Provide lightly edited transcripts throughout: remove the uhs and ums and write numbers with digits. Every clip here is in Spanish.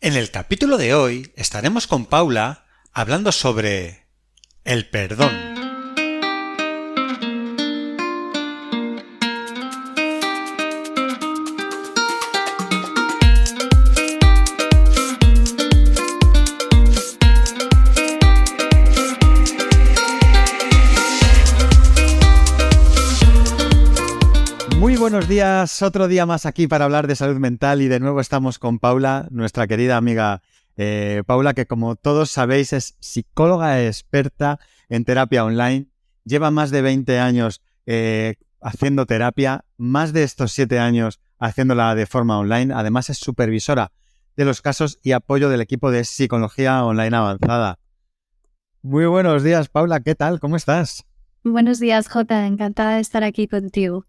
En el capítulo de hoy estaremos con Paula hablando sobre el perdón. Muy buenos días, otro día más aquí para hablar de salud mental y de nuevo estamos con Paula, nuestra querida amiga Paula, que como todos sabéis es psicóloga experta en terapia online, lleva más de 20 años haciendo terapia, más de estos 7 años haciéndola de forma online, además es supervisora de los casos y apoyo del equipo de psicología online avanzada. Muy buenos días, Paula, ¿qué tal? ¿Cómo estás? Buenos días, Jota. Encantada de estar aquí contigo.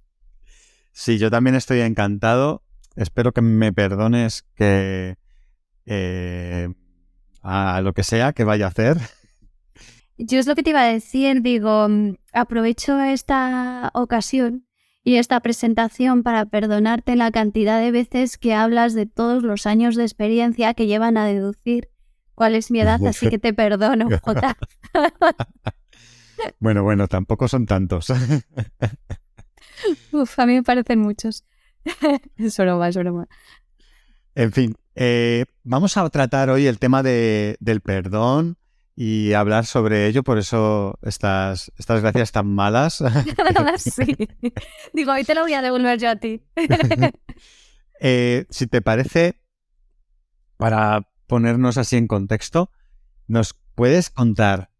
Sí, yo también estoy encantado. Espero que me perdones que a lo que sea que vaya a hacer. Yo es lo que te iba a decir, digo, aprovecho esta ocasión y esta presentación para perdonarte la cantidad de veces que hablas de todos los años de experiencia que llevan a deducir cuál es mi edad, así que te perdono, Jota. Bueno, tampoco son tantos. Uf, a mí me parecen muchos. Es broma. En fin, vamos a tratar hoy el tema del perdón y hablar sobre ello, por eso estas gracias tan malas. Sí. Digo, hoy te lo voy a devolver yo a ti. Si te parece, para ponernos así en contexto, ¿nos puedes contar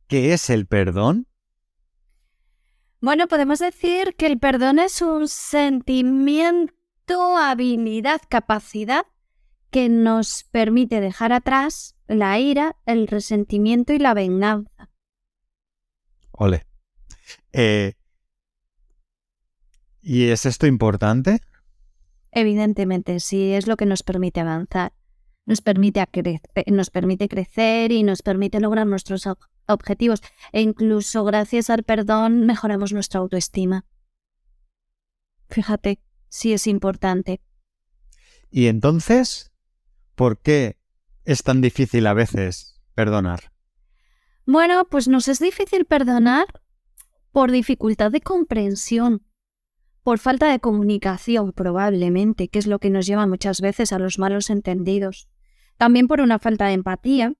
qué es el perdón? Bueno, podemos decir que el perdón es un sentimiento, habilidad, capacidad que nos permite dejar atrás la ira, el resentimiento y la venganza. Ole. ¿Y es esto importante? Evidentemente, sí, es lo que nos permite avanzar. Nos permite crecer y nos permite lograr nuestros objetivos. E incluso gracias al perdón mejoramos nuestra autoestima. Fíjate, sí es importante. Y entonces, ¿por qué es tan difícil a veces perdonar? Bueno, pues nos es difícil perdonar por dificultad de comprensión, por falta de comunicación probablemente, que es lo que nos lleva muchas veces a los malos entendidos. También por una falta de empatía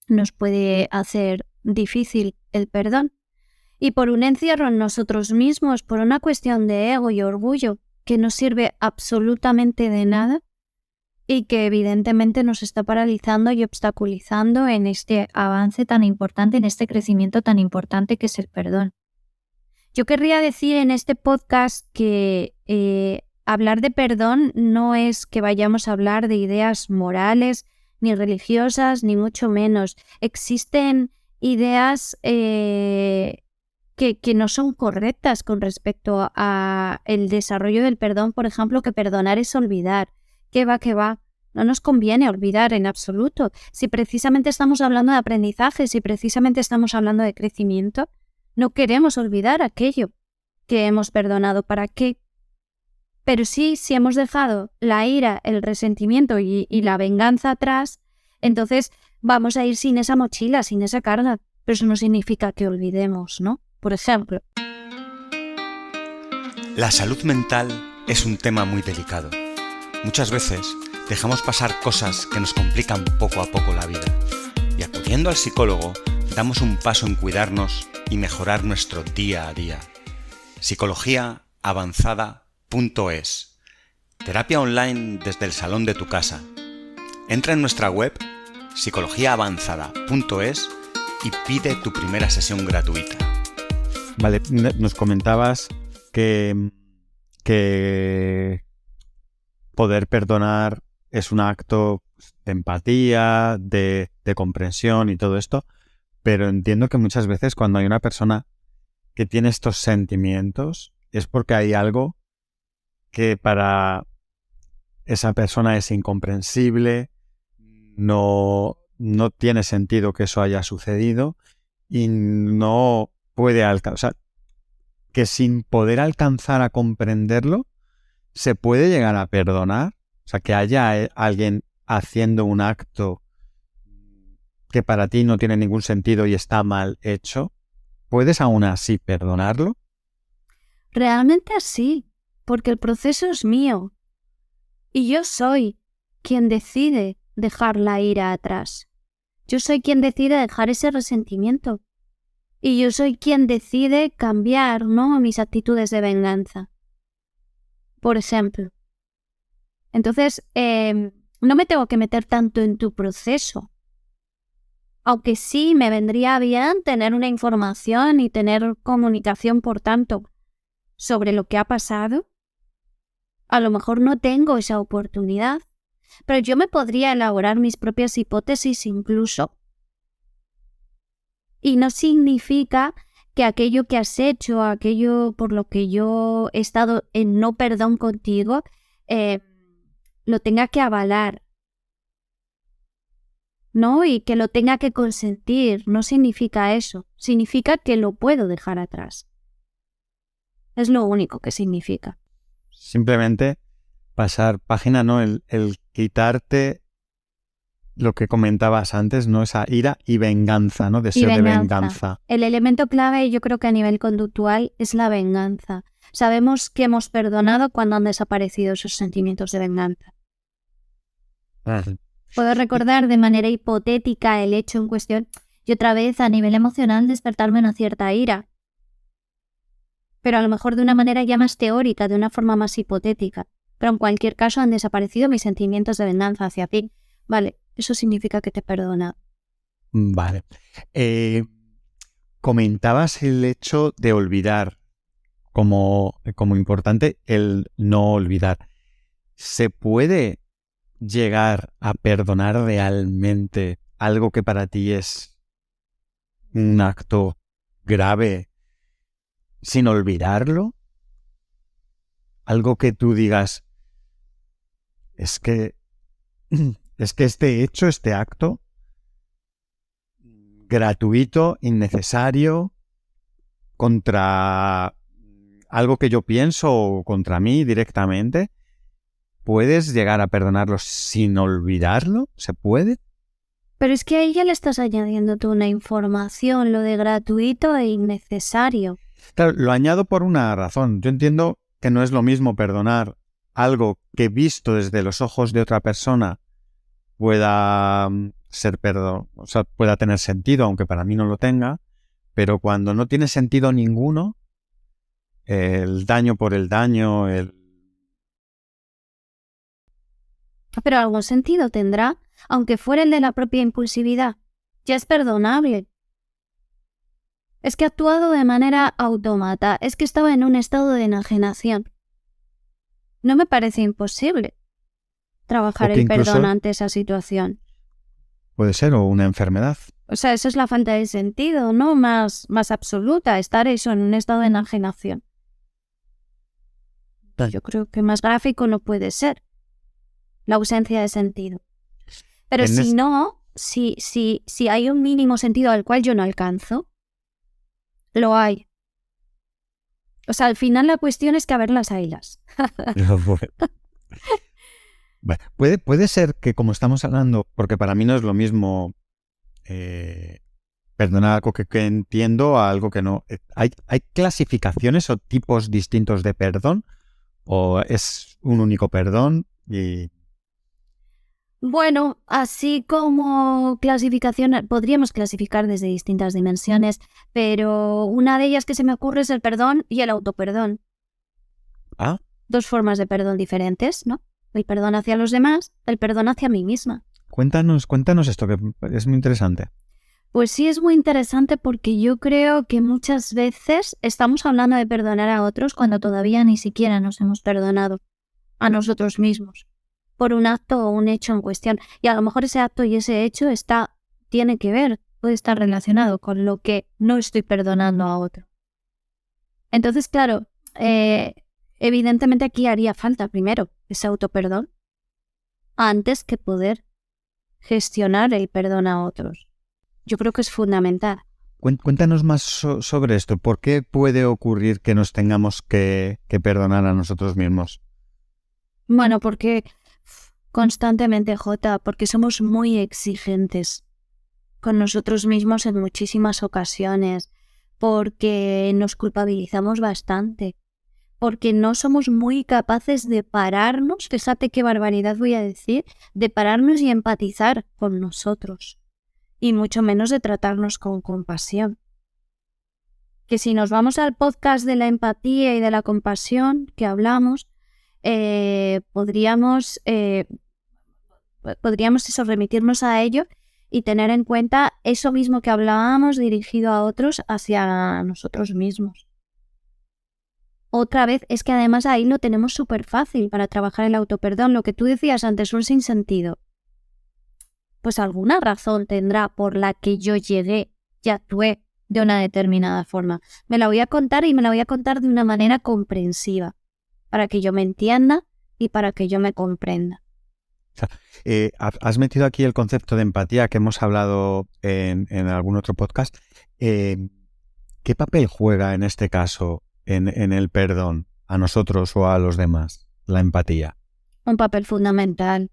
nos puede hacer difícil el perdón. Y por un encierro en nosotros mismos, por una cuestión de ego y orgullo que no sirve absolutamente de nada y que evidentemente nos está paralizando y obstaculizando en este avance tan importante, en este crecimiento tan importante que es el perdón. Yo querría decir en este podcast que hablar de perdón no es que vayamos a hablar de ideas morales, ni religiosas, ni mucho menos. Existen ideas que no son correctas con respecto a el desarrollo del perdón. Por ejemplo, que perdonar es olvidar. ¿Qué va? No nos conviene olvidar en absoluto. Si precisamente estamos hablando de aprendizaje, si precisamente estamos hablando de crecimiento, no queremos olvidar aquello que hemos perdonado. ¿Para qué? Pero sí, si hemos dejado la ira, el resentimiento y la venganza atrás, entonces vamos a ir sin esa mochila, sin esa carga. Pero eso no significa que olvidemos, ¿no? Por ejemplo. La salud mental es un tema muy delicado. Muchas veces dejamos pasar cosas que nos complican poco a poco la vida. Y acudiendo al psicólogo, damos un paso en cuidarnos y mejorar nuestro día a día. psicologiaavanzada.es. Terapia online desde el salón de tu casa. Entra en nuestra web psicologiaavanzada.es y pide tu primera sesión gratuita. Vale, nos comentabas que poder perdonar es un acto de empatía, de comprensión y todo esto, pero entiendo que muchas veces cuando hay una persona que tiene estos sentimientos es porque hay algo que para esa persona es incomprensible, no tiene sentido que eso haya sucedido y no puede alcanzar, o sea, que sin poder alcanzar a comprenderlo, se puede llegar a perdonar, o sea, que haya alguien haciendo un acto que para ti no tiene ningún sentido y está mal hecho, ¿puedes aún así perdonarlo? Realmente sí, porque el proceso es mío y yo soy quien decide dejar la ira atrás. Yo soy quien decide dejar ese resentimiento y yo soy quien decide cambiar, ¿no?, mis actitudes de venganza. Por ejemplo. Entonces, no me tengo que meter tanto en tu proceso. Aunque sí me vendría bien tener una información y tener comunicación, por tanto, sobre lo que ha pasado. A lo mejor no tengo esa oportunidad, pero yo me podría elaborar mis propias hipótesis incluso. Y no significa que aquello que has hecho, aquello por lo que yo he estado en no perdón contigo, lo tenga que avalar, ¿no? Y que lo tenga que consentir. No significa eso. Significa que lo puedo dejar atrás. Es lo único que significa. Simplemente pasar página, ¿no? El quitarte lo que comentabas antes, ¿no? Esa ira y venganza, ¿no? Deseo de venganza. El elemento clave, yo creo que a nivel conductual, es la venganza. Sabemos que hemos perdonado cuando han desaparecido esos sentimientos de venganza. Puedo recordar de manera hipotética el hecho en cuestión y otra vez a nivel emocional despertarme una cierta ira. Pero a lo mejor de una manera ya más teórica, de una forma más hipotética. Pero en cualquier caso han desaparecido mis sentimientos de venganza hacia ti. Vale, eso significa que te perdona. Vale. Comentabas el hecho de olvidar como importante el no olvidar. ¿Se puede llegar a perdonar realmente algo que para ti es un acto grave sin olvidarlo? Algo que tú digas, es que este hecho, este acto, gratuito, innecesario, contra algo que yo pienso o contra mí directamente, ¿puedes llegar a perdonarlo sin olvidarlo? ¿Se puede? Pero es que ahí ya le estás añadiendo tú una información, lo de gratuito e innecesario. Claro, lo añado por una razón. Yo entiendo que no es lo mismo perdonar algo que visto desde los ojos de otra persona pueda ser perdón, o sea, pueda tener sentido, aunque para mí no lo tenga, pero cuando no tiene sentido ninguno, el daño por el daño, Pero algún sentido tendrá, aunque fuera el de la propia impulsividad. Ya es perdonable. Es que ha actuado de manera autómata, es que estaba en un estado de enajenación. No me parece imposible trabajar el perdón ante esa situación. Puede ser, o una enfermedad. O sea, eso es la falta de sentido, ¿no? Más absoluta, estar eso en un estado de enajenación. Yo creo que más gráfico no puede ser. La ausencia de sentido. Pero si no, si hay un mínimo sentido al cual yo no alcanzo, lo hay. O sea, al final la cuestión es que a ver las haylas. Bueno, puede ser que como estamos hablando, porque para mí no es lo mismo perdonar algo que entiendo a algo que no. ¿Hay clasificaciones o tipos distintos de perdón? ¿O es un único perdón? Bueno, así como clasificación, podríamos clasificar desde distintas dimensiones, pero una de ellas que se me ocurre es el perdón y el autoperdón. ¿Ah? Dos formas de perdón diferentes, ¿no? El perdón hacia los demás, el perdón hacia mí misma. Cuéntanos esto, que es muy interesante. Pues sí, es muy interesante porque yo creo que muchas veces estamos hablando de perdonar a otros cuando todavía ni siquiera nos hemos perdonado a nosotros mismos por un acto o un hecho en cuestión. Y a lo mejor ese acto y ese hecho tiene que ver, puede estar relacionado con lo que no estoy perdonando a otro. Entonces, claro, evidentemente aquí haría falta primero ese autoperdón antes que poder gestionar el perdón a otros. Yo creo que es fundamental. Cuéntanos más sobre esto. ¿Por qué puede ocurrir que nos tengamos que perdonar a nosotros mismos? Bueno, porque Constantemente, Jota, porque somos muy exigentes con nosotros mismos en muchísimas ocasiones, porque nos culpabilizamos bastante, porque no somos muy capaces de pararnos, fíjate qué barbaridad voy a decir, de pararnos y empatizar con nosotros, y mucho menos de tratarnos con compasión. Que si nos vamos al podcast de la empatía y de la compasión que hablamos, podríamos remitirnos a ello y tener en cuenta eso mismo que hablábamos dirigido a otros hacia nosotros mismos. Otra vez, es que además ahí lo tenemos súper fácil para trabajar el autoperdón. Lo que tú decías antes, un sinsentido. Pues alguna razón tendrá por la que yo llegué y actué de una determinada forma. Me la voy a contar y me la voy a contar de una manera comprensiva, para que yo me entienda y para que yo me comprenda. Has metido aquí el concepto de empatía que hemos hablado en algún otro podcast. ¿Qué papel juega en este caso en el perdón a nosotros o a los demás la empatía? Un papel fundamental.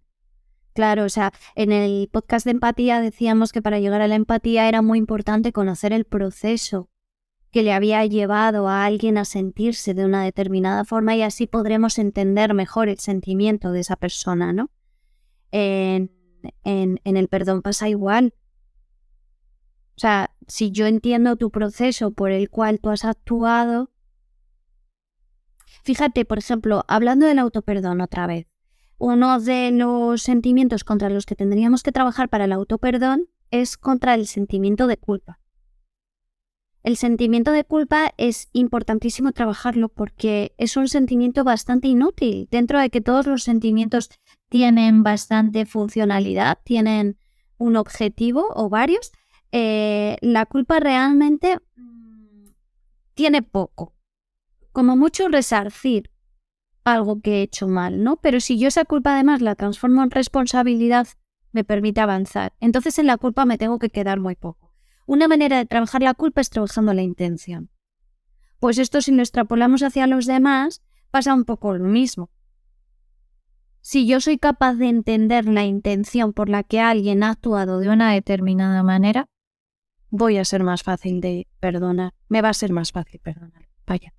Claro, o sea, en el podcast de empatía decíamos que para llegar a la empatía era muy importante conocer el proceso que le había llevado a alguien a sentirse de una determinada forma y así podremos entender mejor el sentimiento de esa persona, ¿no? En el perdón pasa igual. O sea, si yo entiendo tu proceso por el cual tú has actuado... Fíjate, por ejemplo, hablando del autoperdón otra vez, uno de los sentimientos contra los que tendríamos que trabajar para el autoperdón es contra el sentimiento de culpa. El sentimiento de culpa es importantísimo trabajarlo porque es un sentimiento bastante inútil. Dentro de que todos los sentimientos tienen bastante funcionalidad, tienen un objetivo o varios, la culpa realmente tiene poco. Como mucho resarcir algo que he hecho mal, ¿no? Pero si yo esa culpa además la transformo en responsabilidad, me permite avanzar. Entonces en la culpa me tengo que quedar muy poco. Una manera de trabajar la culpa es trabajando la intención. Pues esto, si lo extrapolamos hacia los demás, pasa un poco lo mismo. Si yo soy capaz de entender la intención por la que alguien ha actuado de una determinada manera, voy a ser más fácil de perdonar. Me va a ser más fácil perdonar. Vaya.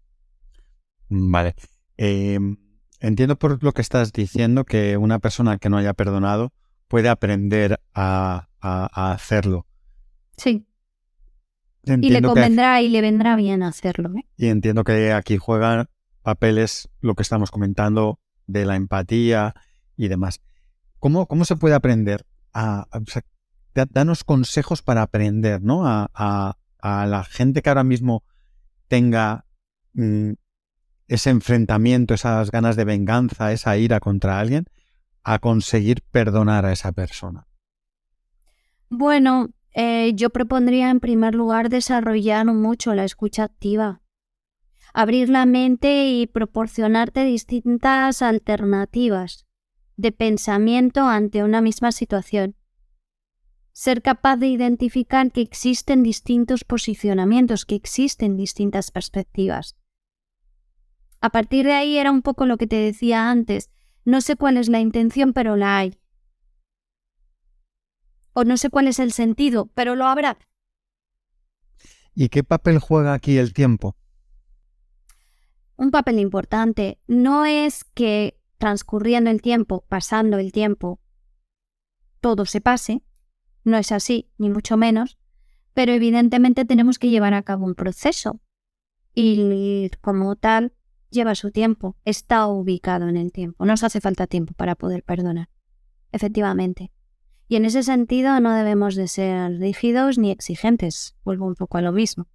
Vale. Entiendo por lo que estás diciendo que una persona que no haya perdonado puede aprender a hacerlo. Sí. Entiendo y le convendrá y le vendrá bien hacerlo, ¿eh? Y entiendo que aquí juegan papeles lo que estamos comentando de la empatía y demás. ¿Cómo se puede aprender? O sea, danos consejos para aprender, ¿no? A la gente que ahora mismo tenga ese enfrentamiento, esas ganas de venganza, esa ira contra alguien, a conseguir perdonar a esa persona. Bueno, yo propondría en primer lugar desarrollar mucho la escucha activa. Abrir la mente y proporcionarte distintas alternativas de pensamiento ante una misma situación. Ser capaz de identificar que existen distintos posicionamientos, que existen distintas perspectivas. A partir de ahí era un poco lo que te decía antes. No sé cuál es la intención, pero la hay. O no sé cuál es el sentido, pero lo habrá. ¿Y qué papel juega aquí el tiempo? Un papel importante. No es que transcurriendo el tiempo, pasando el tiempo, todo se pase. No es así, ni mucho menos. Pero evidentemente tenemos que llevar a cabo un proceso. Y como tal, lleva su tiempo. Está ubicado en el tiempo. Nos hace falta tiempo para poder perdonar. Efectivamente. Y en ese sentido no debemos de ser rígidos ni exigentes. Vuelvo un poco a lo mismo.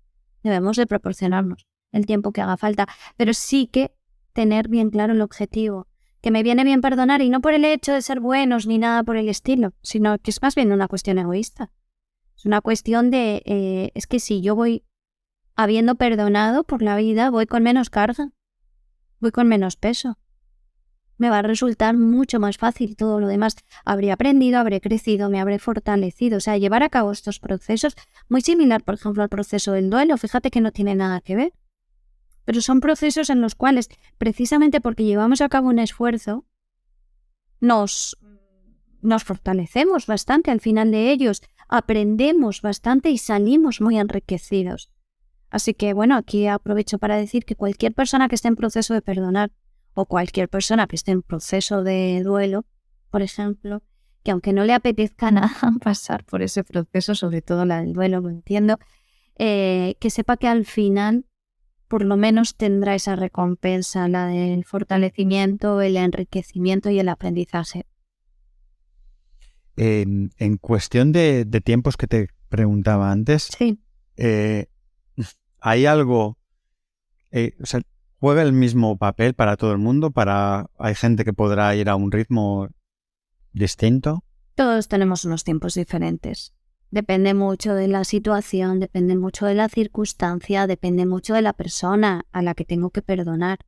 Debemos de proporcionarnos el tiempo que haga falta, pero sí que tener bien claro el objetivo. Que me viene bien perdonar y no por el hecho de ser buenos ni nada por el estilo, sino que es más bien una cuestión egoísta. Es una cuestión de... es que si yo voy habiendo perdonado por la vida, voy con menos carga, voy con menos peso. Me va a resultar mucho más fácil todo lo demás. Habré aprendido, habré crecido, me habré fortalecido. O sea, llevar a cabo estos procesos, muy similar, por ejemplo, al proceso del duelo. Fíjate que no tiene nada que ver. Pero son procesos en los cuales, precisamente porque llevamos a cabo un esfuerzo, nos nos fortalecemos bastante al final de ellos, aprendemos bastante y salimos muy enriquecidos. Así que bueno, aquí aprovecho para decir que cualquier persona que esté en proceso de perdonar o cualquier persona que esté en proceso de duelo, por ejemplo, que aunque no le apetezca nada pasar por ese proceso, sobre todo la del duelo, lo entiendo, que sepa que al final por lo menos tendrá esa recompensa, la del fortalecimiento, el enriquecimiento y el aprendizaje. En cuestión de tiempos que te preguntaba antes, Sí. ¿hay algo, o sea, juega el mismo papel para todo el mundo? ¿Hay gente que podrá ir a un ritmo distinto? Todos tenemos unos tiempos diferentes. Depende mucho de la situación, depende mucho de la circunstancia, depende mucho de la persona a la que tengo que perdonar.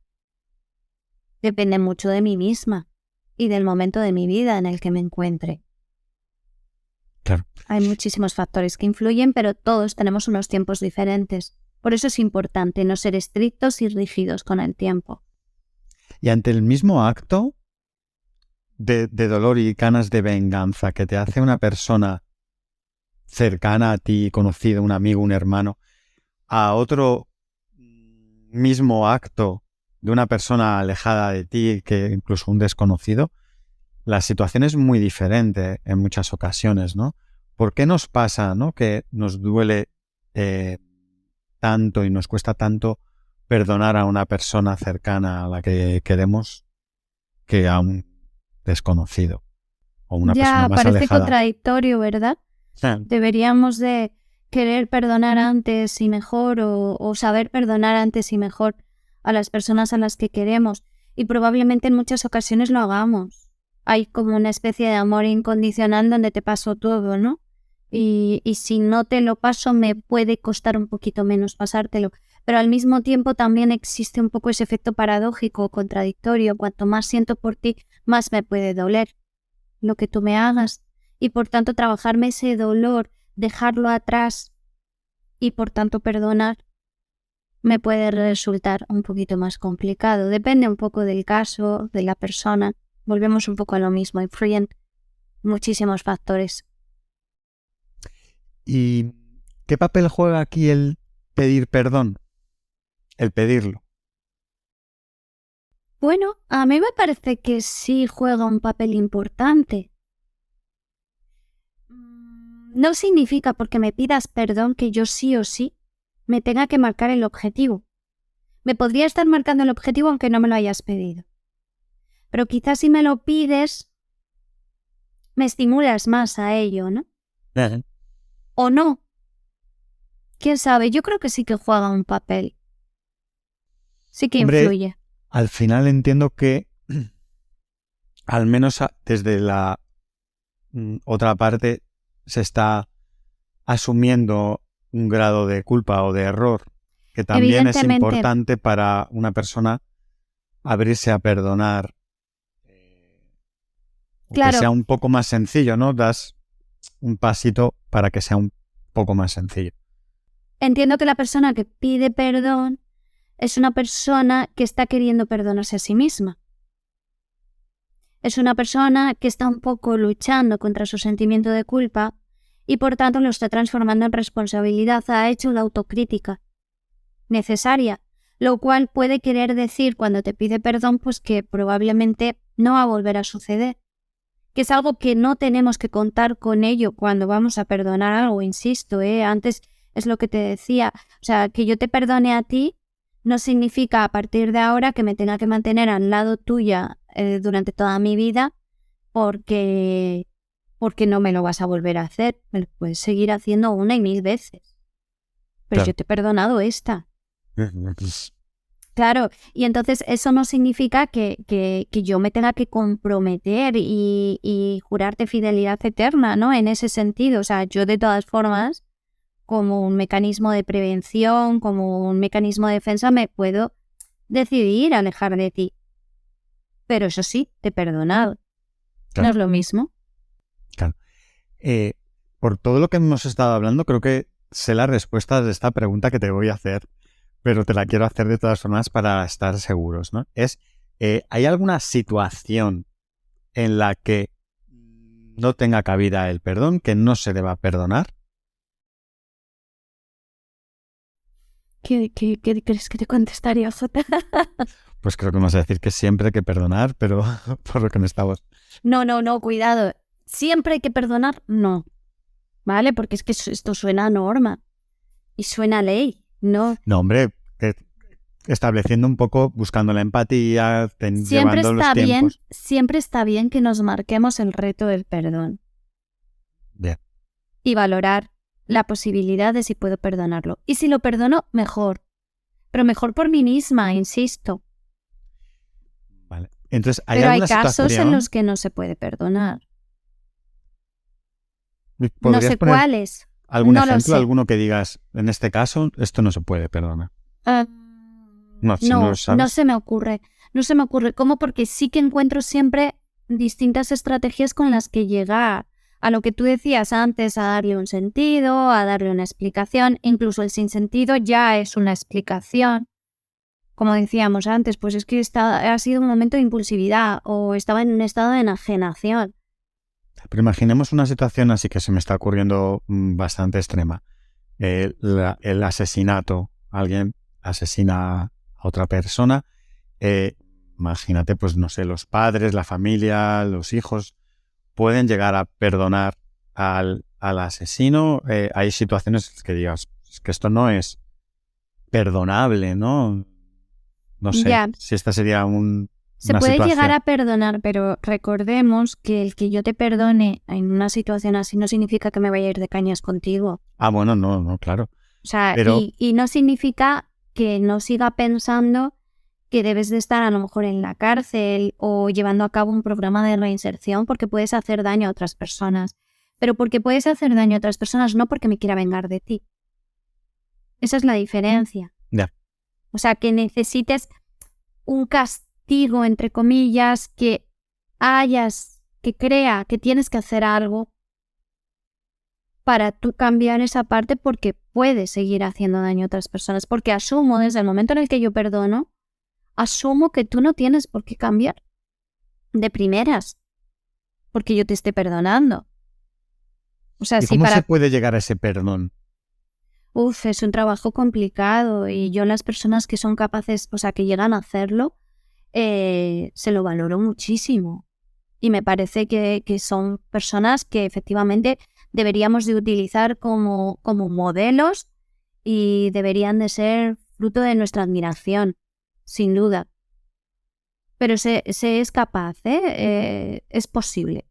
Depende mucho de mí misma y del momento de mi vida en el que me encuentre. Claro. Hay muchísimos factores que influyen, pero todos tenemos unos tiempos diferentes. Por eso es importante no ser estrictos y rígidos con el tiempo. Y ante el mismo acto de dolor y ganas de venganza que te hace una persona cercana a ti, conocido, un amigo, un hermano, a otro mismo acto de una persona alejada de ti, que incluso un desconocido, la situación es muy diferente en muchas ocasiones, ¿no? ¿Por qué nos pasa, ¿no?, que nos duele tanto y nos cuesta tanto perdonar a una persona cercana a la que queremos que a un desconocido o una persona más parece alejada? Contradictorio, ¿verdad? Deberíamos de querer perdonar antes y mejor o saber perdonar antes y mejor a las personas a las que queremos, y probablemente en muchas ocasiones lo hagamos. Hay como una especie de amor incondicional donde te paso todo, ¿no? Y si no te lo paso me puede costar un poquito menos pasártelo, pero al mismo tiempo también existe un poco ese efecto paradójico o contradictorio. Cuanto más siento por ti, más me puede doler lo que tú me hagas, y por tanto trabajarme ese dolor, dejarlo atrás y por tanto perdonar me puede resultar un poquito más complicado. Depende un poco del caso, de la persona. Volvemos un poco a lo mismo, influyen muchísimos factores. ¿Y qué papel juega aquí el pedir perdón? El pedirlo. Bueno, a mí me parece que sí juega un papel importante. No significa porque me pidas perdón que yo sí o sí me tenga que marcar el objetivo. Me podría estar marcando el objetivo aunque no me lo hayas pedido. Pero quizás si me lo pides, me estimulas más a ello, ¿no? ¿O no? ¿Quién sabe? Yo creo que sí que juega un papel. Sí que influye. Al final entiendo que, al menos desde la otra parte, se está asumiendo un grado de culpa o de error, que también es importante para una persona abrirse a perdonar. Claro. Que sea un poco más sencillo, ¿no? Das un pasito para que sea un poco más sencillo. Entiendo que la persona que pide perdón es una persona que está queriendo perdonarse a sí misma. Es una persona que está un poco luchando contra su sentimiento de culpa y por tanto lo está transformando en responsabilidad. Ha hecho la autocrítica necesaria, lo cual puede querer decir, cuando te pide perdón, pues que probablemente no va a volver a suceder. Que es algo que no tenemos que contar con ello cuando vamos a perdonar algo, insisto, antes es lo que te decía, o sea, que yo te perdone a ti no significa a partir de ahora que me tenga que mantener al lado tuya durante toda mi vida porque no me lo vas a volver a hacer. Me lo puedes seguir haciendo una y mil veces, pero yo te he perdonado esta. Claro, y entonces eso no significa que yo me tenga que comprometer y jurarte fidelidad eterna, ¿no? En ese sentido, o sea, yo de todas formas, como un mecanismo de prevención, como un mecanismo de defensa, me puedo decidir alejar de ti. Pero eso sí, te he perdonado. Claro. ¿No es lo mismo? Claro. Por todo lo que hemos estado hablando, creo que sé la respuesta de esta pregunta que te voy a hacer, pero te la quiero hacer de todas formas para estar seguros, ¿no? ¿Hay alguna situación en la que no tenga cabida el perdón, que no se deba perdonar? ¿Qué crees que te contestaría, Jota? Pues creo que vamos a decir que siempre hay que perdonar, pero por lo que no estamos. No, cuidado. Siempre hay que perdonar, no. ¿Vale? Porque es que esto suena a norma y suena a ley, ¿no? No, hombre, estableciendo un poco, buscando la empatía, Siempre llevando los está bien, tiempos. siempre está bien que nos marquemos el reto del perdón Bien, y valorar la posibilidad de si puedo perdonarlo. Y si lo perdono, mejor. Pero mejor por mí misma, insisto. vale. Entonces, ¿hay Pero hay alguna casos en situación? los que no se puede perdonar. No ¿Podrías sé poner cuáles. algún No lo ejemplo, sé. alguno que digas, en este caso, esto no se puede perdonar? No, si no lo No sabes. se me ocurre. No se me ocurre. ¿Cómo? Porque sí que encuentro siempre distintas estrategias con las que llegar a lo que tú decías antes, a darle un sentido, a darle una explicación. Incluso el sinsentido ya es una explicación. Como decíamos antes, pues es que ha sido un momento de impulsividad o estaba en un estado de enajenación. Pero imaginemos una situación así que se me está ocurriendo bastante extrema. El asesinato. Alguien asesina a otra persona. Imagínate, pues no sé, los padres, la familia, los hijos pueden llegar a perdonar al asesino. Hay situaciones que digas, es que esto no es perdonable, ¿no? No sé Ya. si esta sería Se una puede situación. llegar a perdonar, pero recordemos que el que yo te perdone en una situación así no significa que me vaya a ir de cañas contigo. Ah, bueno, no, claro. O sea, Pero y no significa que no siga pensando que debes de estar a lo mejor en la cárcel o llevando a cabo un programa de reinserción porque puedes hacer daño a otras personas. Pero porque puedes hacer daño a otras personas, no porque me quiera vengar de ti. Esa es la diferencia. ya, O sea, que necesites un castigo, entre comillas, que crea que tienes que hacer algo para tú cambiar esa parte porque puedes seguir haciendo daño a otras personas. Porque asumo, desde el momento en el que yo perdono, asumo que tú no tienes por qué cambiar de primeras porque yo te esté perdonando. O sea, ¿y si cómo se para... puede llegar a ese perdón? Es un trabajo complicado y yo las personas que son capaces, o sea, que llegan a hacerlo, se lo valoro muchísimo. Y me parece que son personas que efectivamente deberíamos de utilizar como modelos y deberían de ser fruto de nuestra admiración, sin duda. Pero se es capaz, es posible.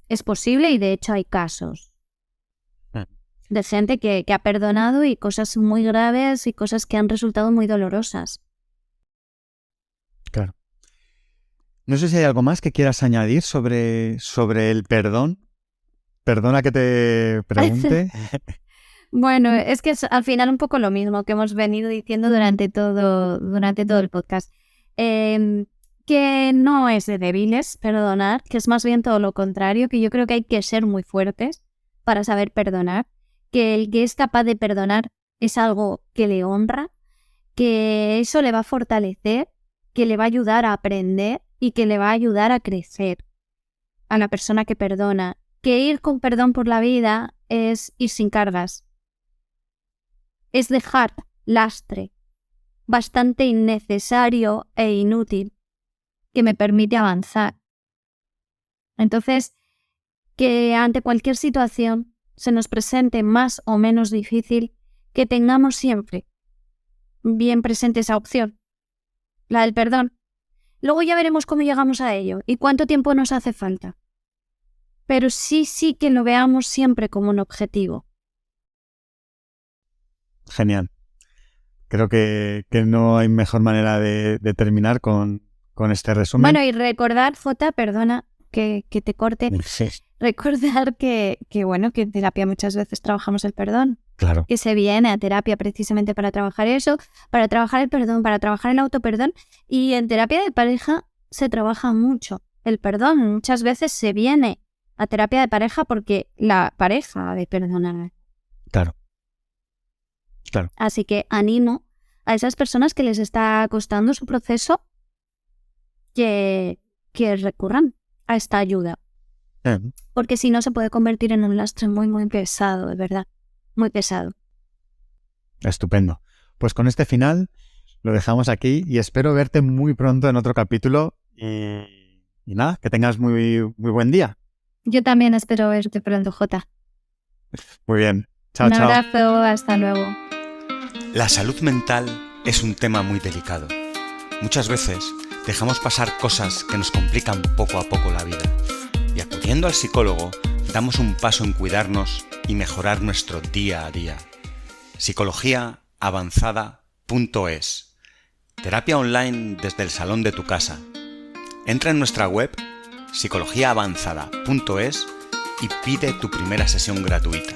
Es posible y de hecho hay casos de gente que ha perdonado y cosas muy graves y cosas que han resultado muy dolorosas. Claro. No sé si hay algo más que quieras añadir sobre el perdón. Perdona que te pregunte. Bueno, es que es al final un poco lo mismo que hemos venido diciendo durante todo el podcast. Que no es de débiles perdonar, que es más bien todo lo contrario, que yo creo que hay que ser muy fuertes para saber perdonar, que el que es capaz de perdonar es algo que le honra, que eso le va a fortalecer, que le va a ayudar a aprender y que le va a ayudar a crecer a la persona que perdona. Que ir con perdón por la vida es ir sin cargas. Es dejar lastre bastante innecesario e inútil que me permite avanzar. Entonces, que ante cualquier situación se nos presente más o menos difícil, que tengamos siempre bien presente esa opción, la del perdón. Luego ya veremos cómo llegamos a ello y cuánto tiempo nos hace falta. Pero sí que lo veamos siempre como un objetivo. Genial. Creo que no hay mejor manera de terminar con este resumen. Bueno, y recordar, Jota, perdona que te corte, Sí, recordar que en terapia muchas veces trabajamos el perdón. claro. Que se viene a terapia precisamente para trabajar eso, para trabajar el perdón, para trabajar el autoperdón. Y en terapia de pareja se trabaja mucho el perdón. Muchas veces se viene a terapia de pareja porque la pareja ha de perdonar. Claro. Así que animo a esas personas que les está costando su proceso que recurran a esta ayuda. Porque si no se puede convertir en un lastre muy, muy pesado, de verdad. Muy pesado. Estupendo. Pues con este final lo dejamos aquí y espero verte muy pronto en otro capítulo. Y nada, que tengas muy, muy buen día. Yo también espero verte pronto, Jota. Muy bien. Chao, Un chao. abrazo, hasta luego. La salud mental es un tema muy delicado. Muchas veces dejamos pasar cosas que nos complican poco a poco la vida. Y acudiendo al psicólogo, damos un paso en cuidarnos y mejorar nuestro día a día. psicologiaavanzada.es. Terapia online desde el salón de tu casa. Entra en nuestra web psicologiaavanzada.es y pide tu primera sesión gratuita.